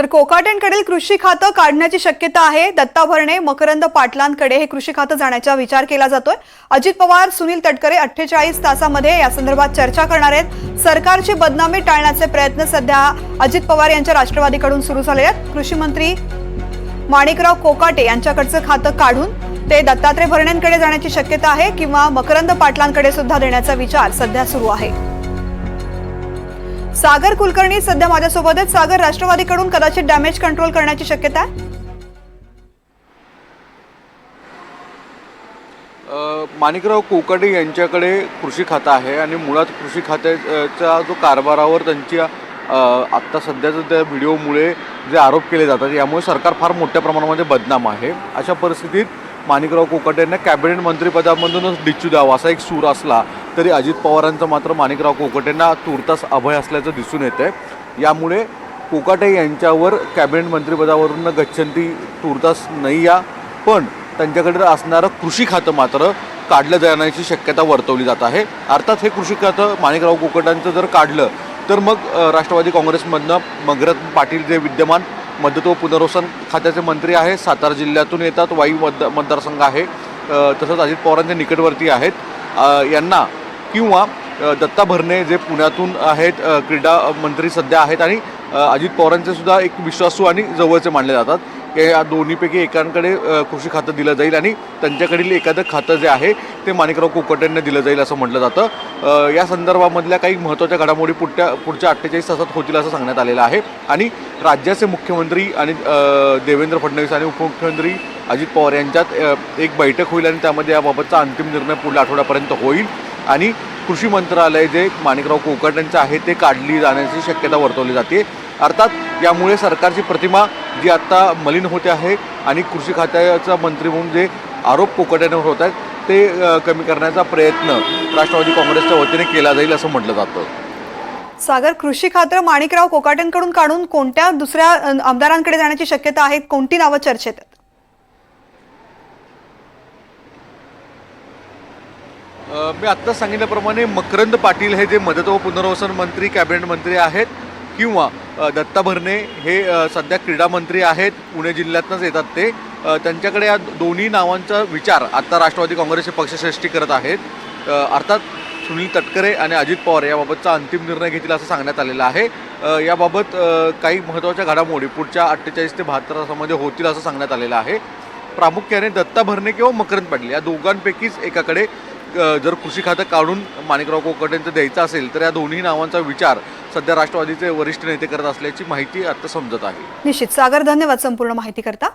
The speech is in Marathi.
तर कोकाटेंकडील कृषी खातं काढण्याची शक्यता आहे। दत्ता भरणे, मकरंद पाटलांकडे हे कृषी खातं जाण्याचा विचार केला जातोय। अजित पवार, सुनील तटकरे 48 तासांमध्ये या संदर्भात चर्चा करणार आहेत। सरकारची बदनामी टाळण्याचे प्रयत्न सध्या अजित पवार यांच्या राष्ट्रवादीकडून सुरू झाले आहेत। कृषी मंत्री माणिकराव कोकाटे यांच्याकडचं खातं काढून ते दत्तात्रय भरणेंकडे जाण्याची शक्यता आहे किंवा मकरंद पाटलांकडे सुद्धा देण्याचा विचार सध्या सुरू आहे। सागर कुलकर्णी सध्या माझ्यासोबत आहेत। सागर, राष्ट्रवादीकडून कदाचित डॅमेज कंट्रोल करण्याची शक्यता आहे। माणिकराव कोकाटे यांच्याकडे कृषी खातं आहे आणि मुळात कृषी खात्याचा जो कारभारावर त्यांच्या आत्ता सध्याच्या त्या व्हिडिओमुळे जे आरोप केले जातात यामुळे सरकार फार मोठ्या प्रमाणामध्ये बदनाम आहे। अशा परिस्थितीत माणिकराव कोकाटे यांना कॅबिनेट मंत्रिपदामधूनच डिच्चू द्यावा असा एक सूर असला तरी अजित पवारांचं मात्र माणिकराव कोकाटेंना तुर्तास अभय असल्याचं दिसून येतंय। यामुळे कोकाटे यांच्यावर कॅबिनेट मंत्रिपदावरून गच्छंती तुर्तास नाही या, पण त्यांच्याकडे असणारं कृषी खातं मात्र काढलं जाण्याची शक्यता वर्तवली जात आहे। अर्थात हे कृषी खातं माणिकराव कोकाटेंचं जर काढलं तर मग राष्ट्रवादी काँग्रेसमधनं मकरंद पाटील जे विद्यमान मदत व पुनर्वसन खात्याचे मंत्री आहेत, सातारा जिल्ह्यातून येतात, वाई मतदारसंघ आहे, तसंच अजित पवारांचे निकटवर्ती आहेत यांना, किंवा दत्ता भरणे जे पुण्यातून आहेत, क्रीडा मंत्री सध्या आहेत आणि अजित पवारांचे सुद्धा एक विश्वासू आणि जवळचे मानले जातात, या दोन्हीपैकी एकांकडे कृषी खातं दिलं जाईल आणि त्यांच्याकडील एखादं खातं जे आहे ते माणिकराव कोकाटेंना दिलं जाईल असं म्हटलं जातं। या संदर्भामधल्या काही महत्त्वाच्या घडामोडी पुढच्या 48 तासात होतील असं सांगण्यात आलेलं आहे आणि राज्याचे मुख्यमंत्री आणि देवेंद्र फडणवीस आणि उपमुख्यमंत्री अजित पवार यांच्यात एक बैठक होईल आणि त्यामध्ये याबाबतचा अंतिम निर्णय पुढल्या आठवड्यापर्यंत होईल आणि कृषी मंत्रालय जे माणिकराव कोकाटेंचं आहे ते काढली जाण्याची शक्यता वर्तवली जाते। अर्थात यामुळे सरकारची प्रतिमा जी आता मलिन होते आहे आणि कृषी खात्याचा मंत्री म्हणून जे आरोप कोकाटेंवर होत आहेत ते कमी करण्याचा प्रयत्न राष्ट्रवादी काँग्रेसच्या वतीने केला जाईल असं म्हटलं जातं। सागर, कृषी खातं माणिकराव कोकाटेंकडून काढून कोणत्या दुसऱ्या आमदारांकडे जाण्याची शक्यता आहे? कोणती नावं चर्चेत आहेत? मी आत्ताच सांगितल्याप्रमाणे मकरंद पाटील हे जे मदत व पुनर्वसन मंत्री कॅबिनेट मंत्री आहेत, किंवा दत्ता भरणे हे सध्या क्रीडा मंत्री आहेत, पुणे जिल्ह्यातनंच येतात ते, त्यांच्याकडे या दोन्ही नावांचा विचार आता राष्ट्रवादी काँग्रेसचे पक्षश्रेष्ठी करत आहेत। अर्थात सुनील तटकरे आणि अजित पवार याबाबतचा अंतिम निर्णय घेतील असं सांगण्यात आलेलं आहे। याबाबत काही महत्त्वाच्या घडामोडी पुढच्या 48 ते 72 तासामध्ये होतील असं सांगण्यात आलेलं आहे। प्रामुख्याने दत्ता भरणे किंवा मकरंद पाटील या दोघांपैकीच एकाकडे जर कृषी खातं काढून माणिकराव कोकाटेंचं द्यायचं असेल तर या दोन्ही नावांचा विचार सध्या राष्ट्रवादीचे वरिष्ठ नेते करत असल्याची माहिती आता समजत आहे। निश्चित सागर, धन्यवाद संपूर्ण माहिती करता।